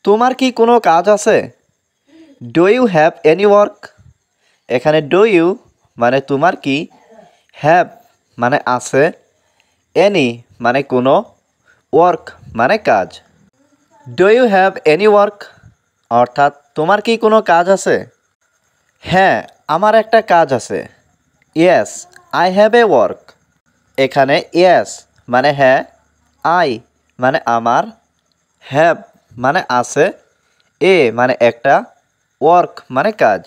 তোমার কি কোনো কাজ আছে? Do you have any work? এখানে ডু ইউ মানে তোমার কি, হ্যাভ মানে আছে, এনি মানে কোনো, ওয়ার্ক মানে কাজ। Do you have any work অর্থাৎ তোমার কি কোনো কাজ আছে? হ্যাঁ, আমার একটা কাজ আছে। Yes, I have a work. এখানে ইয়েস মানে হ্যাঁ, আই মানে আমার, হ্যাভ মানে আছে, এ মানে একটা, ওয়ার্ক মানে কাজ।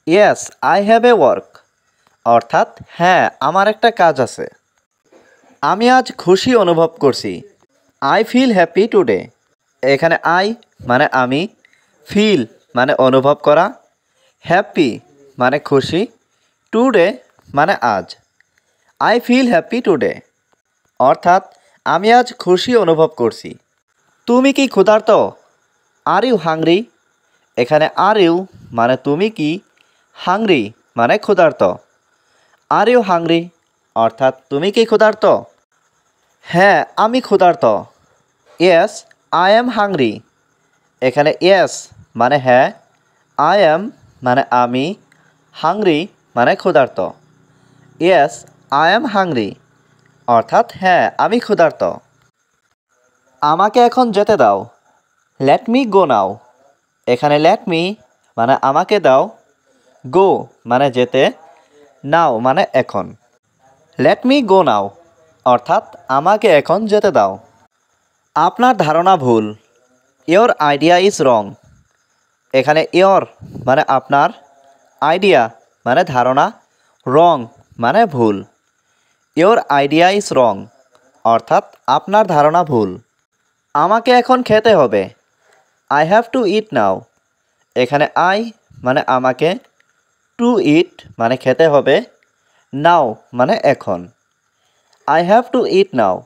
Yes, I have a work অর্থাৎ হ্যাঁ, আমার একটা কাজ আছে। আমি আজ খুশি অনুভব করছি। I feel happy today. এখানে আই মানে আমি, ফিল মানে অনুভব করা, হ্যাপি মানে খুশি, টুডে মানে আজ। আই ফিল হ্যাপি টুডে অর্থাৎ আমি আজ খুশি অনুভব করছি। তুমি কি ক্ষুধার্ত? Are you hungry? এখানে আর ইউ মানে তুমি কি, হাংরি মানে ক্ষুধার্ত। আর ইউ হাংরি অর্থাৎ তুমি কি ক্ষুধার্ত? হ্যাঁ, আমি ক্ষুধার্ত। Yes, I am hungry. এখানে ইয়েস মানে হ্যাঁ, আই অ্যাম মানে আমি, হাংরি মানে ক্ষুধার্ত। ইয়েস, আই অ্যাম হাংরি অর্থাৎ হ্যাঁ, আমি ক্ষুধার্ত। আমাকে এখন যেতে দাও। লেট মি গো নাও। এখানে লেট মি মানে আমাকে দাও, গো মানে যেতে, নাও মানে এখন। লেট মি গো নাও অর্থাৎ আমাকে এখন যেতে দাও। আপনার ধারণা ভুল। Your idea is wrong. এখানে ইয়োর মানে আপনার, আইডিয়া মানে ধারণা, রং মানে ভুল। ইয়োর আইডিয়া ইজ রং অর্থাৎ আপনার ধারণা ভুল। আমাকে এখন খেতে হবে। আই হ্যাভ টু ইট নাও। এখানে আই মানে আমাকে, টু ইট মানে খেতে হবে, নাও মানে এখন। আই হ্যাভ টু ইট নাও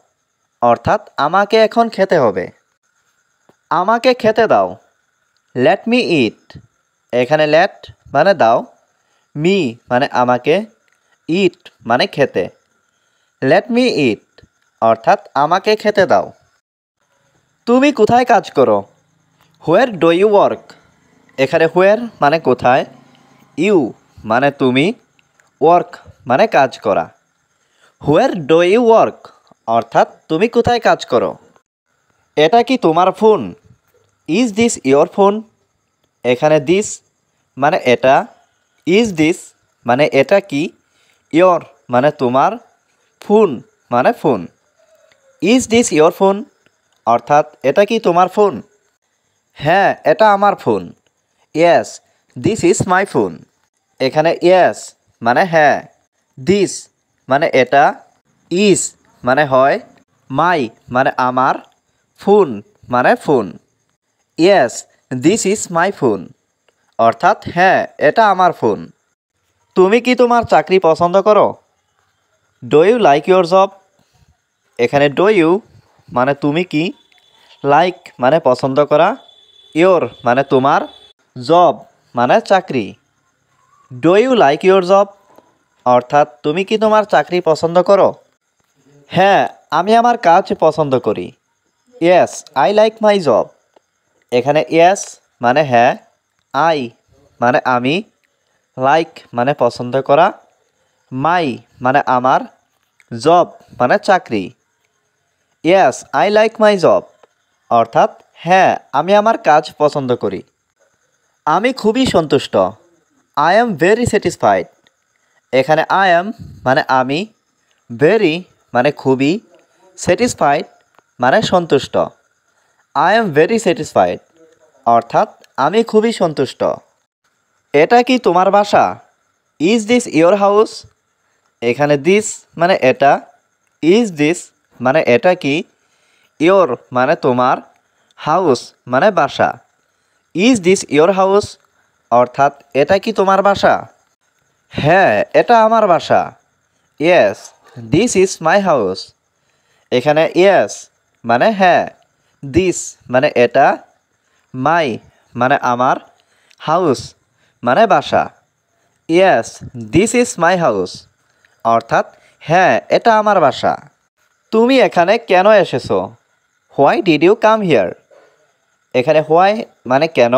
অর্থাৎ আমাকে এখন খেতে হবে। আমাকে খেতে দাও। লেট মি ইট। এখানে লেট মানে দাও, মি মানে আমাকে, ইট মানে খেতে। লেট মি ইট অর্থাৎ আমাকে খেতে দাও। তুমি কোথায় কাজ করো? Where do you work? এখানে হোয়ার মানে কোথায়, ইউ মানে তুমি, ওয়ার্ক মানে কাজ করা। হোয়ার ডু ইউ ওয়ার্ক অর্থাৎ তুমি কোথায় কাজ করো? এটা কি তোমার phone? Is this your phone? এখানে দিস মানে এটা, ইজ দিস মানে এটা কি, ইয়োর মানে তোমার, ফোন মানে phone. Is this your phone অর্থাৎ এটা কি তোমার ফোন? হ্যাঁ, এটা আমার phone. Yes, this is my phone. এখানে ইয়েস মানে হ্যাঁ, দিস মানে এটা, ইজ মানে হয়, মাই মানে আমার, ফোন মানে phone. Yes, this is my phone অর্থাৎ হ্যাঁ, এটা আমার ফোন। তুমি কি তোমার চাকরি পছন্দ করো? Do you like your job? এখানে ডু ইউ মানে তুমি কি, লাইক মানে পছন্দ করা, ইয়োর মানে তোমার, জব মানে চাকরি। Do you like your job অর্থাৎ তুমি কি তোমার চাকরি পছন্দ করো? হ্যাঁ, আমি আমার কাজ পছন্দ করি। Yes, I like my job. এখানে ইয়েস মানে হ্যাঁ, আই মানে আমি, লাইক মানে পছন্দ করা, মাই মানে আমার, জব মানে চাকরি। Yes, I like my job অর্থাৎ হ্যাঁ, আমি আমার কাজ পছন্দ করি। আমি খুবই সন্তুষ্ট। I am very satisfied. এখানে আই অ্যাম মানে আমি, ভেরি মানে খুবই, স্যাটিসফাইড মানে সন্তুষ্ট। আই অ্যাম ভেরি স্যাটিসফাইড অর্থাৎ আমি খুবই সন্তুষ্ট। এটা কি তোমার বাসা? Is this your house? এখানে দিস মানে এটা, ইজ দিস মানে এটা কি, ইয়োর মানে তোমার, হাউস মানে বাসা। ইজ দিস ইয়োর হাউস অর্থাৎ এটা কি তোমার বাসা? হ্যাঁ, এটা আমার বাসা। Yes, this is my house. এখানে ইয়েস মানে হ্যাঁ, দিস মানে এটা, মাই মানে আমার, হাউস মানে বাসা। Yes, this is my house অর্থাৎ হ্যাঁ, এটা আমার বাসা। তুমি এখানে কেন এসেছো? Why did you come here? এখানে হোয়াই মানে কেন,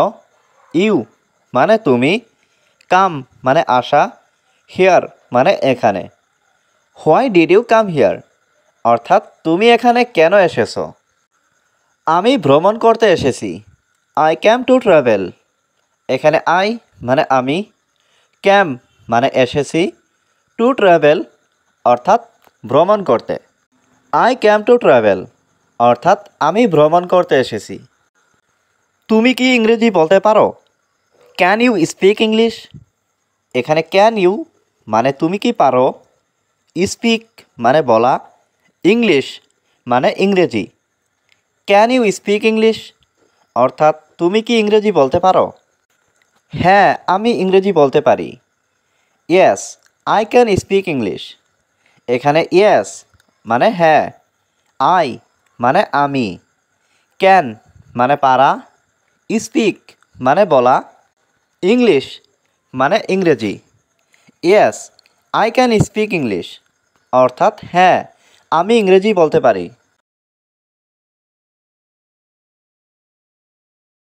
ইউ মানে তুমি, কাম মানে আসা, হিয়ার মানে এখানে। Why did you come here অর্থাৎ তুমি এখানে কেন এসেছো। আমি ভ্রমণ করতে এসেছি, আই ক্যাম টু ট্রাভেল। এখানে আই মানে আমি, ক্যাম মানে এসেছি, টু ট্রাভেল অর্থাৎ ভ্রমণ করতে। আই ক্যাম টু ট্রাভেল অর্থাৎ আমি ভ্রমণ করতে এসেছি। তুমি কি ইংরেজি বলতে পারো? Can you speak English? এখানে ক্যান ইউ মানে তুমি কি পারো, স্পিক মানে বলা, ইংলিশ মানে ইংরেজি। ক্যান ইউ স্পিক ইংলিশ অর্থাৎ তুমি কি ইংরেজি বলতে পারো? হ্যাঁ, আমি ইংরেজি বলতে পারি। Yes, I can speak English. এখানে ইয়েস মানে হ্যাঁ, আই মানে আমি, ক্যান মানে পারা, স্পিক মানে বলা, ইংলিশ মানে ইংরেজি। Yes, I can speak English অর্থাৎ হ্যাঁ, আমি ইংরেজি বলতে পারি।